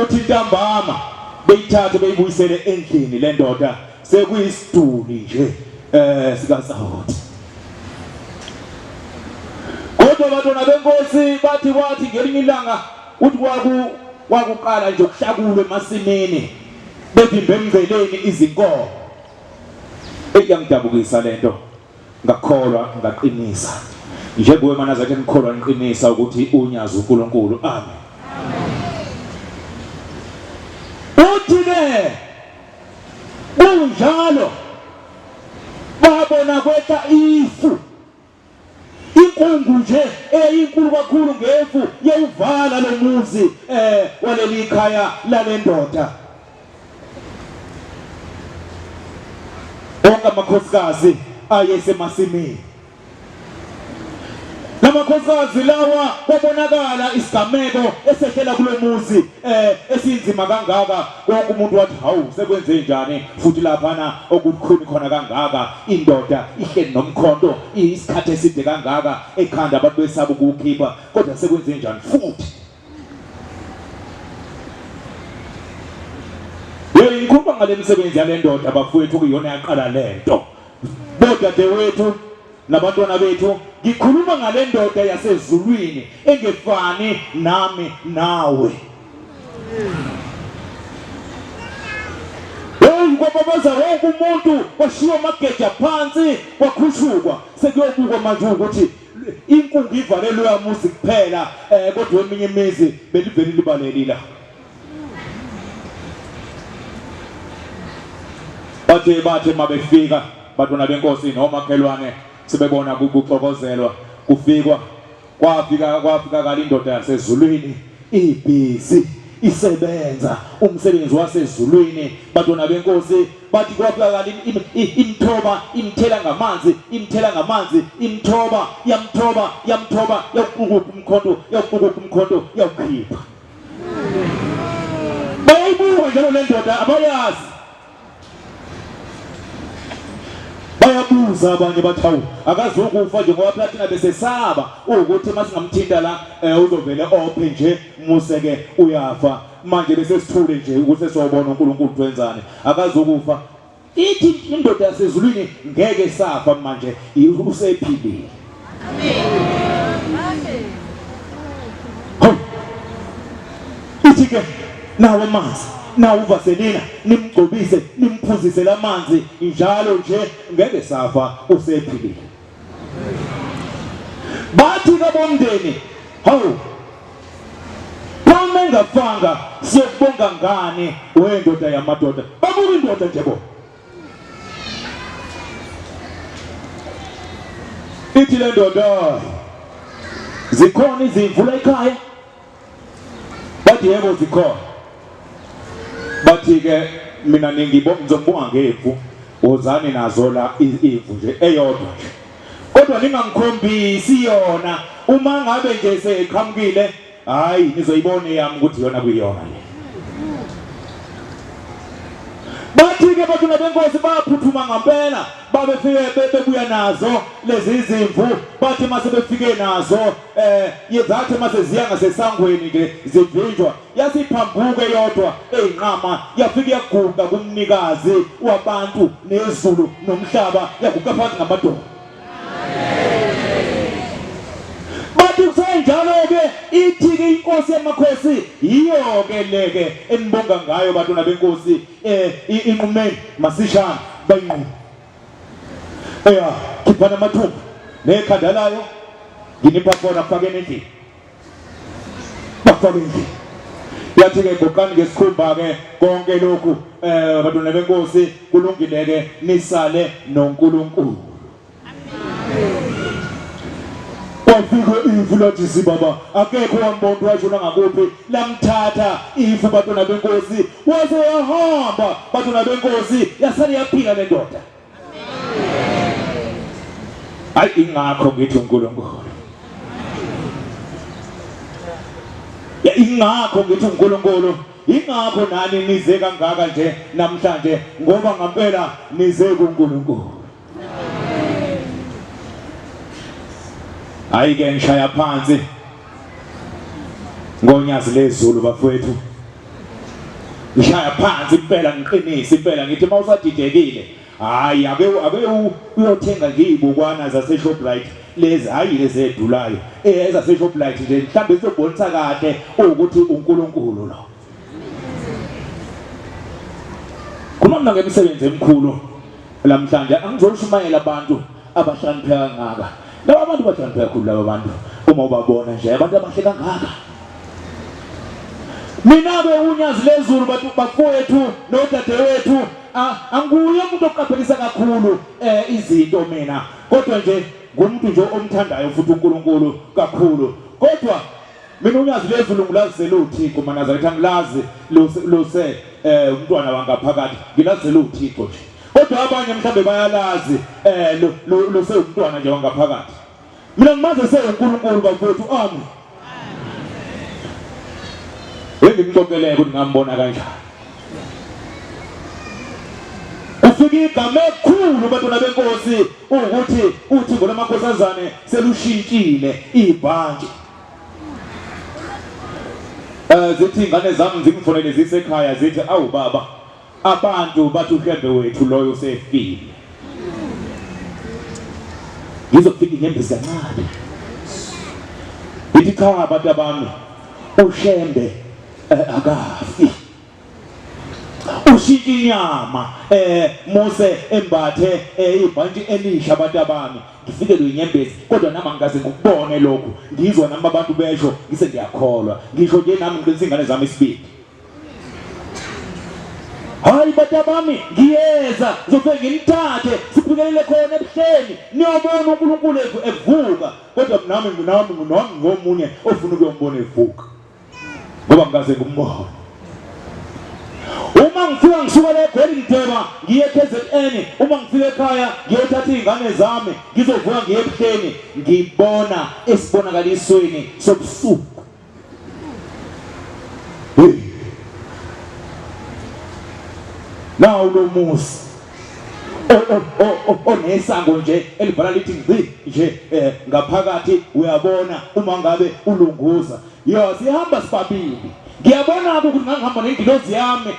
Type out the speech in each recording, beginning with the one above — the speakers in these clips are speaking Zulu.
kuthi ntambama beyithathe beyibuyisele endlini le ndoda sekuyisiduli nje sikaSawoti. Kodwa abantwana benkosi bathi kwathi ngelinye ilanga uthi kwakuqala nje ukuhlakulwa emasimini bevimbe emveleni izinkomo. Eyangidabukisa lento ngakholwa ngaqinisa njengoba manazathi ngikholwa ngiqinisa ukuthi unyazi uNkulunkulu. Amen. Uthi-ke kunjalo babona kwetha ifu inkungu nje eyinkulu kakhulu ngefu yewuvala lo muzi waleli khaya lale ndoda. Onke amakhosikazi ayesemasimini. Lamakhosikazi lawa kwabonakala isigameko esehlela kulo muzi esinzima kangaka. Wonke umuntu wathi hawu sekwenze njani futhi laphana okukhuni khona kangaka indoda ihleli nomkhonto isikhathi eside kangaka ekhanda abantu besaba ukukhipha kodwa sekwenze njani futhi. Ngikhuluma ngale misebenzi yale ndoda bafowethu kuyona yaqala lento. Bodadewethu nabantwana bethu ngikhuluma ngale ndoda yasezulwini engefani nami nawe. Kwababaza wonke umuntu washiya amageja phansi wakhushukwa sekuyobukwa manje ukuthi inkungu ivalelwe yamuzi kuphela kodwa eminye imizi beliveli libalelila. Bathe mabefika bantwana benkosi nomakhelwane sibebona kuxokozelwa kufikwa kwafika kali indoda yasezulwini ibhizi isebenza umsebenzi wasezulwini. Bantwana benkosi bathi kwafika kali imthoba imthela ngamanzi imthoba yamthoba yawuqukuka umkhonto yawukhipha. Bayibuka njalo le ndoda abayazi. Bayabuza abanye bathawu akazokufa nje ngoba platina besesaba ukuthi masingamthinta la uzovele ophe nje museke uyafa manje bese sithule nje ukuthi siyobona uNkulunkulu wenzani akazokufa. Ithi indoda yasezulwini ngeke safa manje usephilile. Amen. Ithi ke nawe manzi na uvaselina nimgcobise nimphuzise lamanzi njalo nje ngeke safa usephilile. Bathi kabomndeni hawu phome ngafanga siyobonga ngani wendoda yamadoda babuka indoda nje bo. Ithi le ndoda zikhona izimvula ekhaya bathi yebo zikhona. Bathi ke mina ngizobonga ngefu wozani nazo la ifu nje eyodwa nje kodwa ningangikhombisi yona uma ngabe nje seqhamukile hayi nizoyibona yami ukuthi yona kuyona le. Bathi ke bantwana benkosi baphuthuma ngempela babefike bebuya nazo lezi izimvu. Bathi mase befike nazo yezathi mase ziya ngasesangweni ke zivinjwa yasiphambuke yodwa eyinqama yafika yaguqa kumnikazi wabantu nezulu nomhlaba yaguqa phansi ngamadoda. Bathi kusenjalo ke ithi ke inkosi yamakhosi yiyo ke leke enibonga ngayo bantwana benkosi inqumeni masishana bayinquma. Khiphana amathumbu nekhanda layo nginipha khona kufakeni endlini bafake endlini. Yathi ke goqani ngesikhumba ke konke lokhu bantwana benkosi kulungile ke nisale noNkulunkulu. Kwafika ifu lathi sibaba akekho wambona washona ngakuphi lamthatha ifu bantwana benkosi waze yahamba bantwana benkosi yasale yaphila le ndoda. Hayi ingakho ngithi uNkulunkulu. Ingakho ngithi uNkulunkulu ingakho nani nize kangaka nje namhlanje ngoba ngempela nize kuNkulunkulu. Hayi ke ngishaya phansi ngonyazi lezulu bafowethu ngishaya phansi impela ngiqinisa impela ngithi mawusadidekile hayi ake uyothenga ngiyibukwana zase Shoprite lezi hayi lezi edulayo ezase Shoprite nje mhlambe sizobonisa kahle ukuthi uNkulunkulu lo kunoma ngemisebenzi emikhulu lamhlanje angizoshumayela abantu abahlanipheka ngaka laba abantu bahlanipheka kakhulu laba bantu uma ubabona nje abantu abahle kangaka mina ke unyazi lezulu bafowethu nodadewethu anguye umuntu oqaphelisa kakhulu izinto mina kodwa nje ngumuntu nje omthandayo futhi uNkulunkulu kakhulu kodwa mina unyazi lezulu ngilazela uThixo manazaretha ngilazi lose umntwana wangaphakathi ngilazela uThixo nje kodwa abanye mhlambe bayalazi lose umntwana nje wangaphakathi mina ngimaze seUNkulunkulu bafowethu ami ngimxokeleke ukuthi ngambona kanjani ufika igama ekhulu bantwana benkosi ukuthi uthi ngolamakhosazane selushintshile ibhanki zithi ingane zami zingfonele zisekhaya zithi awu baba abantu bathi uHembe wethu loyo usefile ngizofika inyembezi kancane ithi cha abantu abami uShembe akafi ushintsha inyama Mose embathe ibhanti elisha abantu abami ngifikelwe inyembezi kodwa nami angikaze ngikubone lokho ngizwa nami abantu besho ngise ngiyakholwa ngisho nje nami ngiqinisa ingane zami isibili hayi bantu abami ngiyeza ngizofike ngimthathe siphikelele khona ebuhleni niyobona uNkulunkulu evuka kodwa nami ngomunye ofuna ukuyombona evuka ngoba ngikaze ngumbona uma ngifika ngisuka la eGolideba ngiye KZN uma ngifika ekhaya ngiyothatha izingane zami ngizovuka ngiye ebuhleni ngibona esibonakalisweni sobusuku nawo lo musi onesango nje elivala lithi ngci nje ngaphakathi uyabona uma ngabe ulunguza yo sihamba sibabili ngiyabona ukuthi ngangihamba nengilozi yami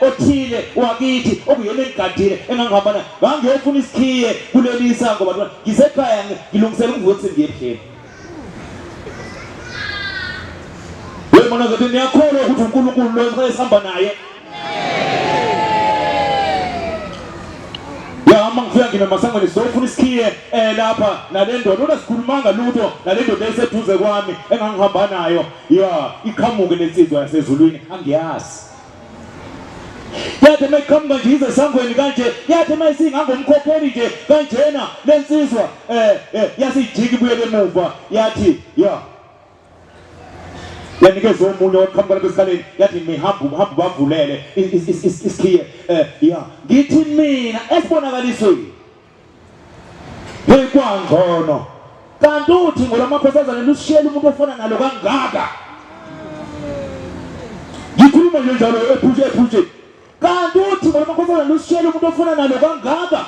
othile wakithi okuyena engigadile engangihamba naye ngangiyofuna isikhiye kuleli sango bantwana ngisekhaya ngilungisela ukuvuka sengiye ebuhleni wena ngathi niyakholwa ukuthi uNkulunkulu lo esihamba naye ama ngifika ngime masangweni sofuna isikhiye lapha nalendoda unasikhulumanga lutho nalendoda eseduze kwami engangihamba nayo ya iqhamuke lensizwa yasezulwini angiyazi yathi mayiqhamuka nje ize sangweni kanje yathi mayisingangomkhokheli nje kanjena lensizwa yasijiki buyele emuva yathi ya yanikeza omunye oqhamuka besikhaleni yathi mihamba bavulele isikhiye ya ngithi mina esibonakalisweni kwangcono kanti uthi ngolamakhosazane lusishiyela umuntu ofana nalo kangaka ngikhuluma nje njalo ephushe kanti uthi ngolamakhosazane lusishiyela umuntu ofana nalo kangaka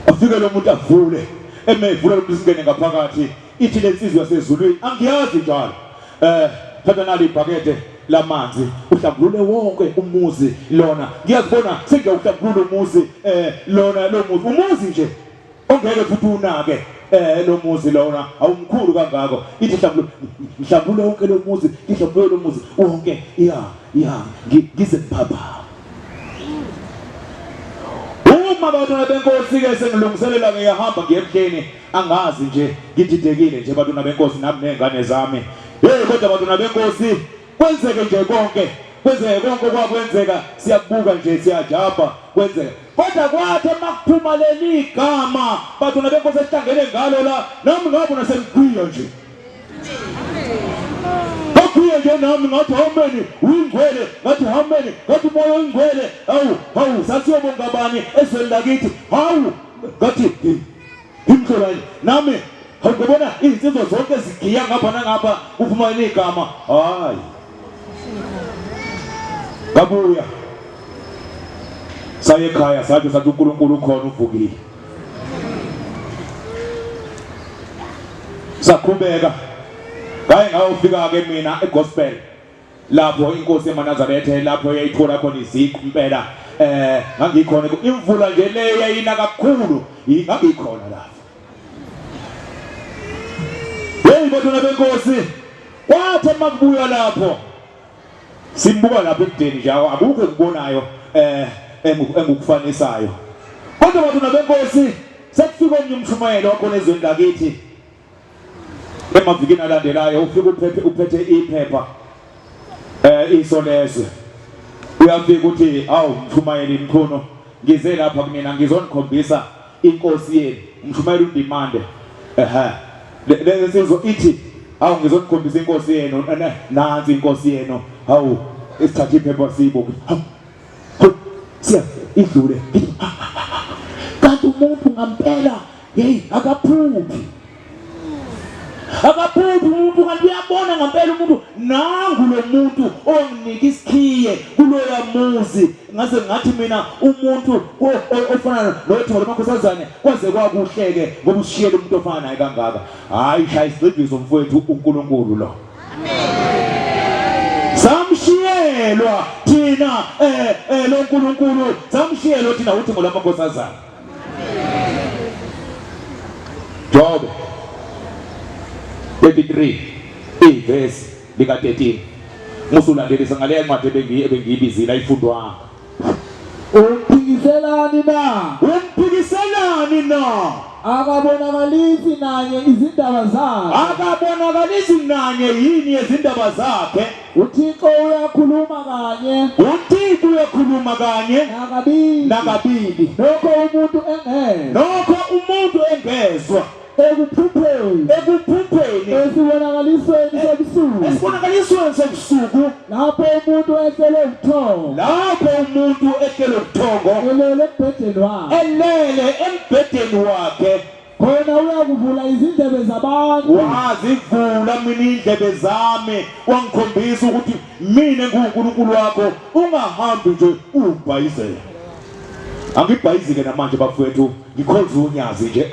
afike lo muntu avule emevula lokusingene ngaphakathi ithi lensizwa yasezulwini angiyazi njalo thatha nali ibhakede lamanzi uhlambulule wonke umuzi lona ngiyazibona sengiyawuhlambulula umuzi lona lo muzi umuzi nje ongeke futhi unake lo muzi lona awumkhulu kangako ithi mhlambulule wonke lo muzi ngihlambulule lo muzi wonke ya ngize phapha uma abantwana benkosi ke sengilungiselela ngiyahamba ngiyebuhleni angazi nje ngididekile nje abantwana benkosi nami nengane zami kodwa abantwana benkosi kwenzeke nje konke kwakwenzeka siyabuka nje siyajabha kwenzeka kodwa kwathi makuphuma leli igama abantwana benkosi esihlangene ngalo la nami ngabona sengigwiya nje kuye nje nami ngathi hambeni uyingcwele ngathi hambeni ngathi umoya oyingcwele hawu sasiyobonga abanye ezweni lakithi hawu ngathi imhlolani nami ngibona izinsizwa zonke zigiya ngapha nangapha kuphuma igama hayi babuya saye ekhaya sathi uNkulunkulu ukhona uvukile sakhubeka ngaye ngawufika ke mina egospel lapho inkosi eManazaretha lapho yayithola khona iziqu impela ngangikhona imvula nje le yayina kakhulu ngangikhona lapho. Hey bantwana benkosi, kwathi makubuya lapho simbuka lapha ekudeni nje akukho ukubonayo engukufanisayo. Kodwa bantwana benkosi sekufika omnye umshumayeli wakhona ezweni lakithi emavikini alandelayo ufika uphethe iphepha iSandanezwe. Uyafika uthi awu Mshumayeli mkhono ngize lapha kumina ngizonikhombisa inkosi yenu. Umshumayeli undimande lesizwe ithi awu ngizonikhombisa inkosi yenu nansi inkosi yenu. Hawu isithathe iphepha siyibuke siya idlule kanti umuntu ngampela hey akaphuphi umuntu kanti uyabona ngampela umuntu nangu lo muntu onginika isikhiye kuloya muzi ngase ngathi mina umuntu ofana noThixo lomakhosazane kwaze kwakuhleke ngoba usishiyele umuntu ofana naye kangaka. Hayi shaya isiqiviso mfowethu uNkulunkulu lo. Samshiyelwa thina lo nkulunkulu samshiyelwa thina uThixo lomakhosazane. Job 33 ivesi lika 13 musulandelisa ngale ncwadi ebengiyibizile ayifundwanga. Uphikiselani na akabonakalisi nanye izindaba zakhe. Akabonakalisi nanye yini izindaba zakhe. uThixo uyakhuluma kanye nakabili nokho umuntu engezwa ekuphupheni esibonakalisweni sobusuku lapho umuntu ehlele ubuthongo elele embhedeni wakhe khona uyakuvula izindlebe zabantu. Wazivula mina indlebe zami wangikhombisa ukuthi mina nguNkulunkulu wakho ungahambi nje ubhayizela. Angibhayizike namanje bafowethu ngikhoza unyazi nje.